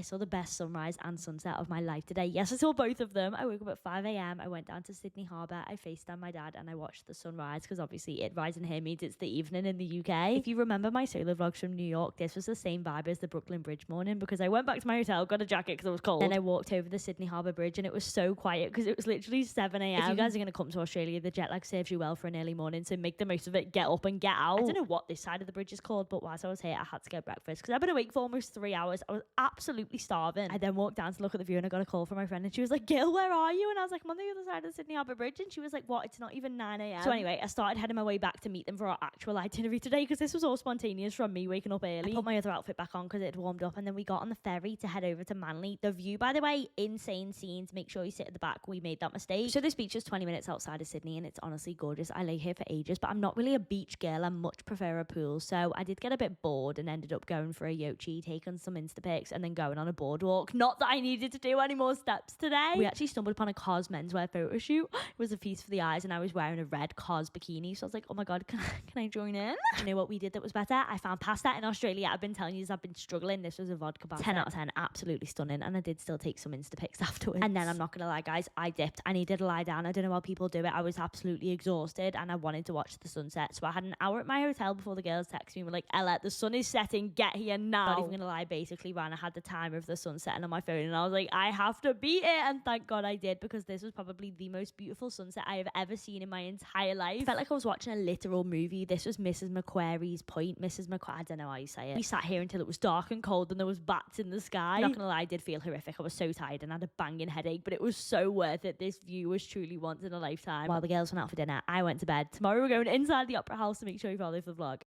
I saw the best sunrise and sunset of my life today. Yes, I saw both of them. I woke up at 5 a.m. I went down to Sydney Harbour. I FaceTimed my dad and I watched the sunrise because obviously it rising here means it's the evening in the UK. If you remember my solo vlogs from New York, this was the same vibe as the Brooklyn Bridge morning because I went back to my hotel, got a jacket because it was cold. Then I walked over the Sydney Harbour Bridge and it was so quiet because it was literally 7 a.m. If you guys are going to come to Australia, the jet lag serves you well for an early morning, so make the most of it. Get up and get out. I don't know what this side of the bridge is called, but whilst I was here, I had to get breakfast because I've been awake for almost 3 hours. I was absolutely starving. I then walked down to look at the view and I got a call from my friend and she was like, Gil, where are you? And I was like, I'm on the other side of the Sydney Harbour Bridge. And she was like, what? It's not even 9 a.m. So anyway, I started heading my way back to meet them for our actual itinerary today because this was all spontaneous from me waking up early. I put my other outfit back on because it had warmed up and then we got on the ferry to head over to Manly. The view, by the way, insane scenes. Make sure you sit at the back. We made that mistake. So this beach is 20 minutes outside of Sydney and it's honestly gorgeous. I lay here for ages, but I'm not really a beach girl. I much prefer a pool. So I did get a bit bored and ended up going for a yochi, taking some Insta pics and then going on a boardwalk. Not that I needed to do any more steps today. We actually stumbled upon a COS menswear photo shoot. It was a feast for the eyes and I was wearing a red COS bikini. So I was like, oh my God, can I join in? You know what we did that was better? I found pasta in Australia. I've been telling you this, I've been struggling. This was a vodka pasta. 10 out of 10, absolutely stunning. And I did still take some Insta pics afterwards. And then I'm not gonna lie guys, I dipped. I needed to lie down. I don't know how people do it. I was absolutely exhausted and I wanted to watch the sunset. So I had an hour at my hotel before the girls texted me and were like, Ella, the sun is setting, get here now. Not even gonna lie, basically ran, I had the timer of the sun setting on my phone and I was like, I have to beat it. And thank God I did because this was probably the most beautiful sunset I have ever seen in my entire life. I felt like I was watching a literal movie. This was Mrs. Macquarie's Point. Mrs. Macquarie, I don't know how you say it. We sat here until it was dark and cold and there was bats in the sky. Not gonna lie, I did feel horrific. I was so tired and I had a banging headache, but it was so worth it. This view was truly once in a lifetime. While the girls went out for dinner, I went to bed. Tomorrow we're going inside the Opera House, so make sure you follow the vlog.